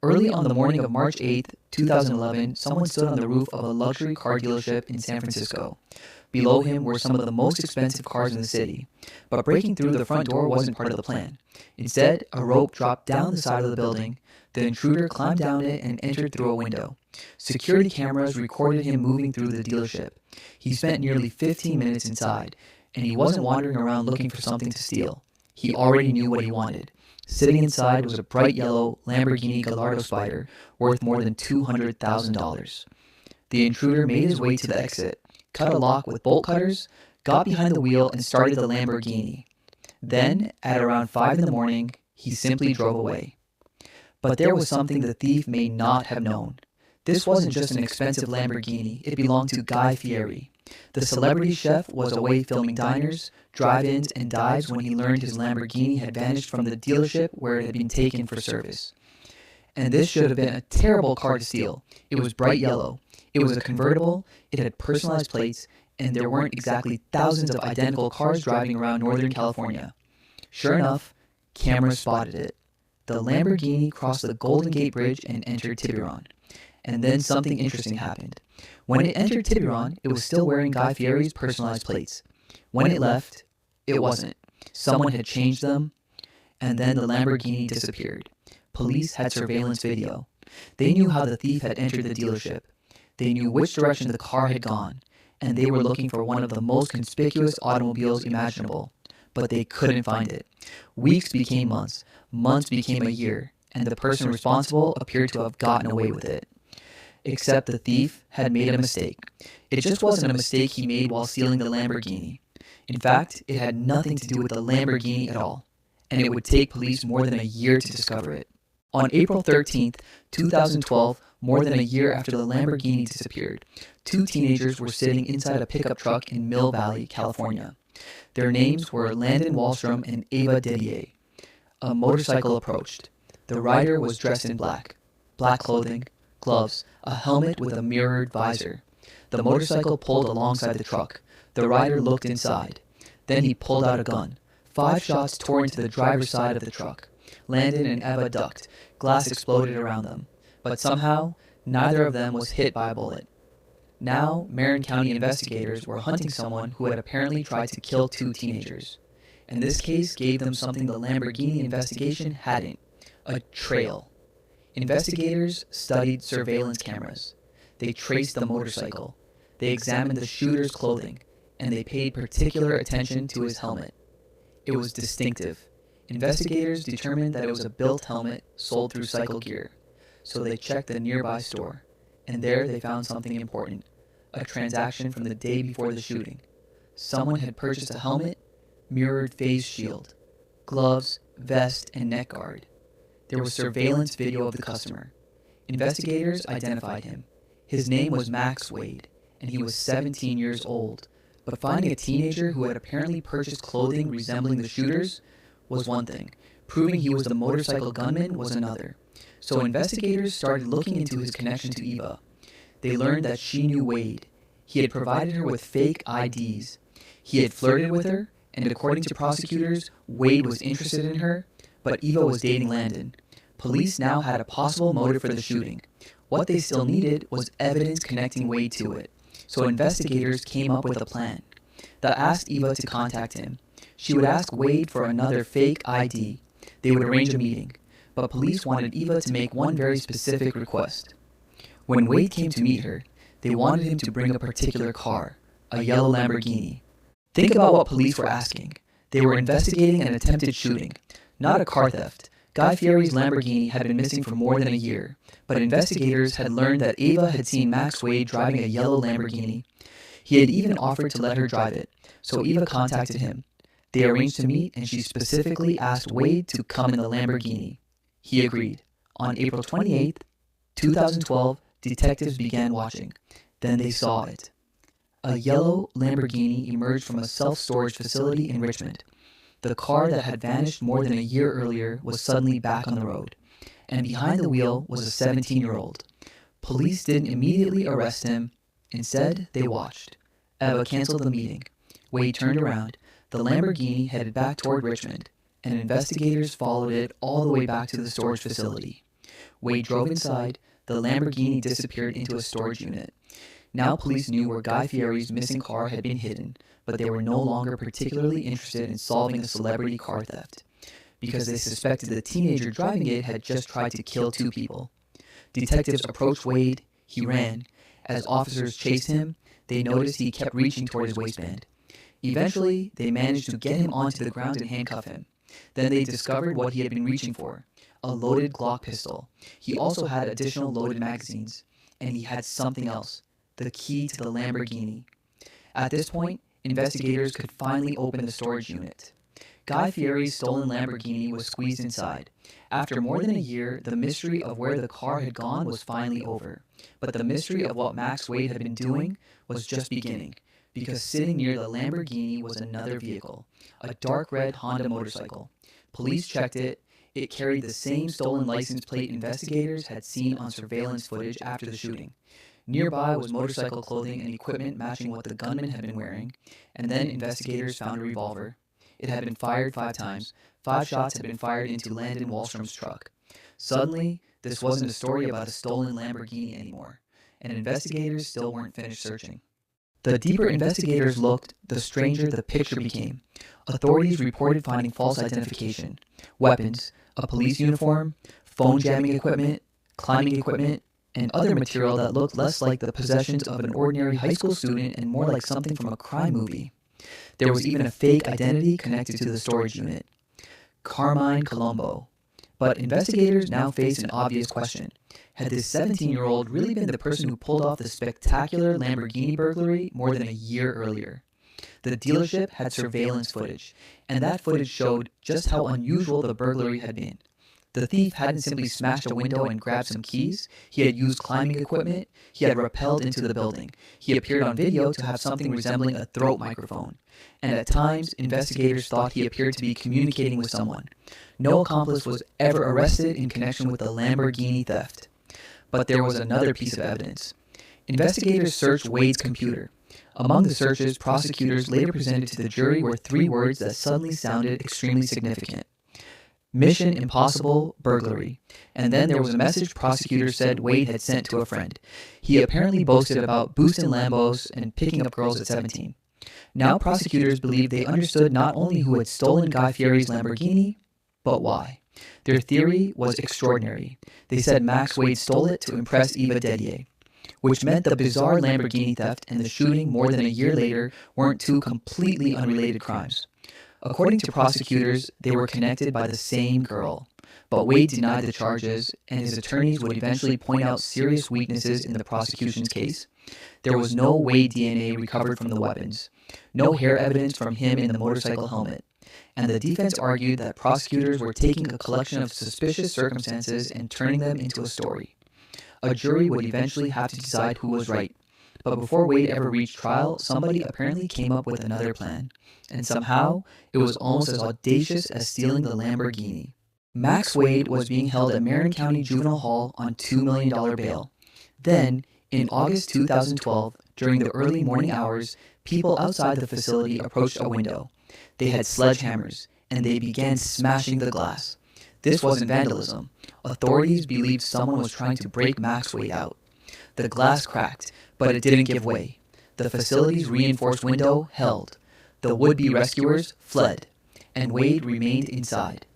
Early on the morning of March 8th, 2011, someone stood on the roof of a luxury car dealership in San Francisco. Below him were some of the most expensive cars in the city. But breaking through the front door wasn't part of the plan. Instead, a rope dropped down the side of the building. The intruder climbed down it and entered through a window. Security cameras recorded him moving through the dealership. He spent nearly 15 minutes inside, and he wasn't wandering around looking for something to steal. He already knew what he wanted. Sitting inside was a bright yellow Lamborghini Gallardo Spider worth more than $200,000. The intruder made his way to the exit, cut a lock with bolt cutters, got behind the wheel, and started the Lamborghini. Then, at around 5 in the morning, he simply drove away. But there was something the thief may not have known. This wasn't just an expensive Lamborghini, it belonged to Guy Fieri. The celebrity chef was away filming diners, drive-ins, and dives when he learned his Lamborghini had vanished from the dealership where it had been taken for service. And this should have been a terrible car to steal. It was bright yellow. It was a convertible, it had personalized plates, and there weren't exactly thousands of identical cars driving around Northern California. Sure enough, cameras spotted it. The Lamborghini crossed the Golden Gate Bridge and entered Tiburon. And then something interesting happened. When it entered Tiburon, it was still wearing Guy Fieri's personalized plates. When it left, it wasn't. Someone had changed them, and then the Lamborghini disappeared. Police had surveillance video. They knew how the thief had entered the dealership. They knew which direction the car had gone, and they were looking for one of the most conspicuous automobiles imaginable. But they couldn't find it. Weeks became months. Months became a year, and the person responsible appeared to have gotten away with it. Except the thief had made a mistake. It just wasn't a mistake he made while stealing the Lamborghini. In fact, it had nothing to do with the Lamborghini at all, and it would take police more than a year to discover it. On April 13th, 2012, more than a year after the Lamborghini disappeared, two teenagers were sitting inside a pickup truck in Mill Valley, California. Their names were Landon Wallstrom and Ava Didier. A motorcycle approached. The rider was dressed in black clothing, gloves, a helmet with a mirrored visor. The motorcycle pulled alongside the truck. The rider looked inside. Then he pulled out a gun. 5 shots tore into the driver's side of the truck. Landon and Eva ducked. Glass exploded around them. But somehow, neither of them was hit by a bullet. Now, Marin County investigators were hunting someone who had apparently tried to kill 2 teenagers. And this case gave them something the Lamborghini investigation hadn't: a trail. Investigators studied surveillance cameras. They traced the motorcycle. They examined the shooter's clothing, and they paid particular attention to his helmet. It was distinctive. Investigators determined that it was a built helmet sold through Cycle Gear, so they checked the nearby store, and there they found something important: a transaction from the day before the shooting. Someone had purchased a helmet, mirrored face shield, gloves, vest, and neck guard. There was surveillance video of the customer. Investigators identified him. His name was Max Wade, and he was 17 years old. But finding a teenager who had apparently purchased clothing resembling the shooter's was one thing. Proving he was the motorcycle gunman was another. So investigators started looking into his connection to Eva. They learned that she knew Wade. He had provided her with fake IDs. He had flirted with her, and according to prosecutors, Wade was interested in her, but Eva was dating Landon. Police now had a possible motive for the shooting. What they still needed was evidence connecting Wade to it. So investigators came up with a plan. They asked Eva to contact him. She would ask Wade for another fake ID. They would arrange a meeting. But police wanted Eva to make one very specific request. When Wade came to meet her, they wanted him to bring a particular car, a yellow Lamborghini. Think about what police were asking. They were investigating an attempted shooting, not a car theft. Guy Fieri's Lamborghini had been missing for more than a year, but investigators had learned that Ava had seen Max Wade driving a yellow Lamborghini. He had even offered to let her drive it, so Eva contacted him. They arranged to meet, and she specifically asked Wade to come in the Lamborghini. He agreed. On April 28th, 2012, detectives began watching. Then they saw it. A yellow Lamborghini emerged from a self-storage facility in Richmond. The car that had vanished more than a year earlier was suddenly back on the road, and behind the wheel was a 17-year-old. Police didn't immediately arrest him. Instead, they watched. Eva canceled the meeting. Wade turned around. The Lamborghini headed back toward Richmond, and investigators followed it all the way back to the storage facility. Wade drove inside. The Lamborghini disappeared into a storage unit. Now police knew where Guy Fieri's missing car had been hidden, but they were no longer particularly interested in solving a celebrity car theft, because they suspected the teenager driving it had just tried to kill 2 people. Detectives approached Wade. He ran. As officers chased him, they noticed he kept reaching toward his waistband. Eventually, they managed to get him onto the ground and handcuff him. Then they discovered what he had been reaching for, a loaded Glock pistol. He also had additional loaded magazines, and he had something else, the key to the Lamborghini. At this point, investigators could finally open the storage unit. Guy Fieri's stolen Lamborghini was squeezed inside. After more than a year, the mystery of where the car had gone was finally over. But the mystery of what Max Wade had been doing was just beginning, because sitting near the Lamborghini was another vehicle, a dark red Honda motorcycle. Police checked it. It carried the same stolen license plate investigators had seen on surveillance footage after the shooting. Nearby was motorcycle clothing and equipment matching what the gunman had been wearing, and then investigators found a revolver. It had been fired 5 times. 5 shots had been fired into Landon Wallstrom's truck. Suddenly, this wasn't a story about a stolen Lamborghini anymore, and investigators still weren't finished searching. The deeper investigators looked, the stranger the picture became. Authorities reported finding false identification, weapons, a police uniform, phone jamming equipment, climbing equipment, and other material that looked less like the possessions of an ordinary high school student and more like something from a crime movie. There was even a fake identity connected to the storage unit, Carmine Colombo. But investigators now faced an obvious question. Had this 17-year-old really been the person who pulled off the spectacular Lamborghini burglary more than a year earlier? The dealership had surveillance footage, and that footage showed just how unusual the burglary had been. The thief hadn't simply smashed a window and grabbed some keys. He had used climbing equipment. He had rappelled into the building. He appeared on video to have something resembling a throat microphone. And at times, investigators thought he appeared to be communicating with someone. No accomplice was ever arrested in connection with the Lamborghini theft. But there was another piece of evidence. Investigators searched Wade's computer. Among the searches, prosecutors later presented to the jury were 3 words that suddenly sounded extremely significant. Mission Impossible Burglary. And then there was a message prosecutors said Wade had sent to a friend. He apparently boasted about boosting Lambos and picking up girls at 17. Now prosecutors believed they understood not only who had stolen Guy Fieri's Lamborghini, but why. Their theory was extraordinary. They said Max Wade stole it to impress Eva Dedier, which meant the bizarre Lamborghini theft and the shooting more than a year later weren't 2 completely unrelated crimes. According to prosecutors, they were connected by the same girl. But Wade denied the charges, and his attorneys would eventually point out serious weaknesses in the prosecution's case. There was no Wade DNA recovered from the weapons, no hair evidence from him in the motorcycle helmet, and the defense argued that prosecutors were taking a collection of suspicious circumstances and turning them into a story. A jury would eventually have to decide who was right. But before Wade ever reached trial, somebody apparently came up with another plan. And somehow, it was almost as audacious as stealing the Lamborghini. Max Wade was being held at Marin County Juvenile Hall on $2 million bail. Then, in August 2012, during the early morning hours, people outside the facility approached a window. They had sledgehammers, and they began smashing the glass. This wasn't vandalism. Authorities believed someone was trying to break Max Wade out. The glass cracked, but it didn't give way. The facility's reinforced window held. The would-be rescuers fled, and Wade remained inside.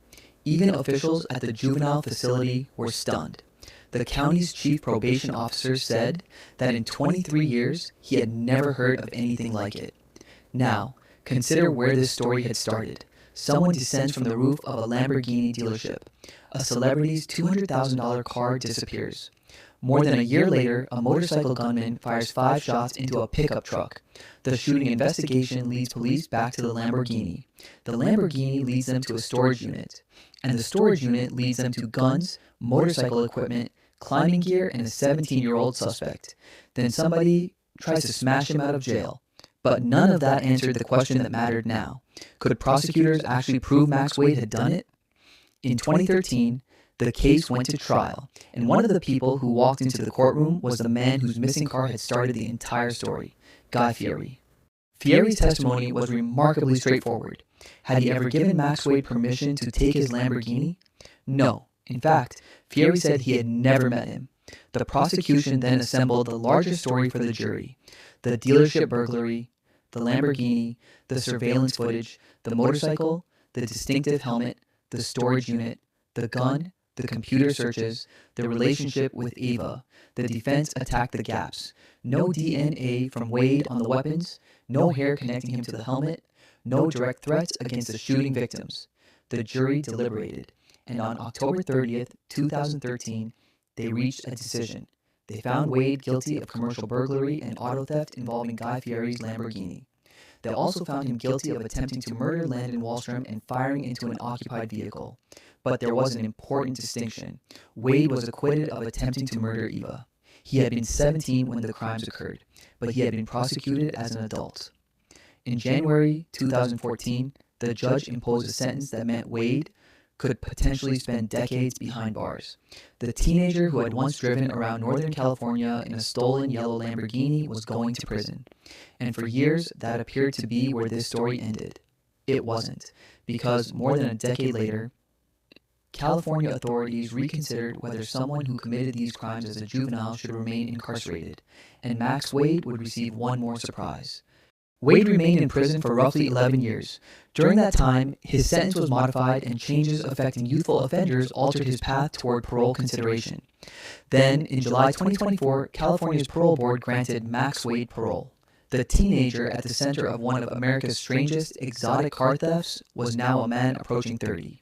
Even officials at the juvenile facility were stunned. The county's chief probation officer said that in 23 years, he had never heard of anything like it. Now, consider where this story had started. Someone descends from the roof of a Lamborghini dealership. A celebrity's $200,000 car disappears. More than a year later, a motorcycle gunman fires 5 shots into a pickup truck. The shooting investigation leads police back to the Lamborghini. The Lamborghini leads them to a storage unit. And the storage unit leads them to guns, motorcycle equipment, climbing gear, and a 17-year-old suspect. Then somebody tries to smash him out of jail. But none of that answered the question that mattered now. Could prosecutors actually prove Max Wade had done it? In 2013, the case went to trial, and one of the people who walked into the courtroom was the man whose missing car had started the entire story, Guy Fieri. Fieri's testimony was remarkably straightforward. Had he ever given Max Wade permission to take his Lamborghini? No. In fact, Fieri said he had never met him. The prosecution then assembled the larger story for the jury: the dealership burglary, the Lamborghini, the surveillance footage, the motorcycle, the distinctive helmet, the storage unit, the gun, the computer searches, the relationship with Ava. The defense attacked the gaps: no DNA from Wade on the weapons, no hair connecting him to the helmet, no direct threats against the shooting victims. The jury deliberated, and on October 30th, 2013, they reached a decision. They found Wade guilty of commercial burglary and auto theft involving Guy Fieri's Lamborghini. They also found him guilty of attempting to murder Landon Wallstrom and firing into an occupied vehicle. But there was an important distinction. Wade was acquitted of attempting to murder Eva. He had been 17 when the crimes occurred, but he had been prosecuted as an adult. In January 2014, the judge imposed a sentence that meant Wade could potentially spend decades behind bars. The teenager who had once driven around Northern California in a stolen yellow Lamborghini was going to prison. And for years, that appeared to be where this story ended. It wasn't, because more than a decade later, California authorities reconsidered whether someone who committed these crimes as a juvenile should remain incarcerated, and Max Wade would receive one more surprise. Wade remained in prison for roughly 11 years. During that time, his sentence was modified and changes affecting youthful offenders altered his path toward parole consideration. Then, in July 2024, California's parole board granted Max Wade parole. The teenager at the center of one of America's strangest exotic car thefts was now a man approaching 30.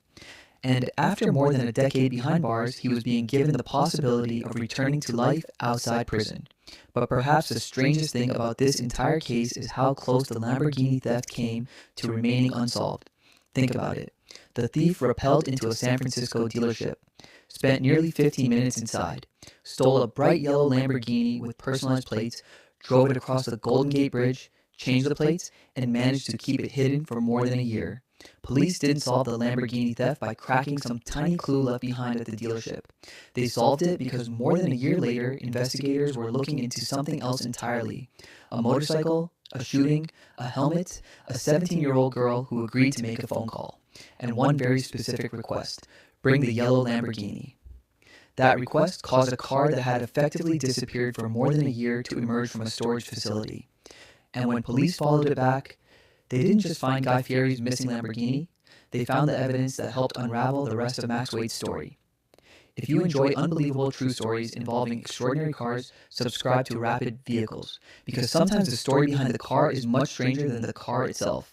And after more than a decade behind bars, he was being given the possibility of returning to life outside prison. But perhaps the strangest thing about this entire case is how close the Lamborghini theft came to remaining unsolved. Think about it. The thief rappelled into a San Francisco dealership, spent nearly 15 minutes inside, stole a bright yellow Lamborghini with personalized plates, drove it across the Golden Gate Bridge, changed the plates, and managed to keep it hidden for more than a year. Police didn't solve the Lamborghini theft by cracking some tiny clue left behind at the dealership. They solved it because more than a year later, investigators were looking into something else entirely: a motorcycle, a shooting, a helmet, a 17-year-old girl who agreed to make a phone call, and one very specific request: bring the yellow Lamborghini. That request caused a car that had effectively disappeared for more than a year to emerge from a storage facility. And when police followed it back, they didn't just find Guy Fieri's missing Lamborghini, they found the evidence that helped unravel the rest of Max Wade's story. If you enjoy unbelievable true stories involving extraordinary cars, subscribe to Rapid Vehicles, because sometimes the story behind the car is much stranger than the car itself.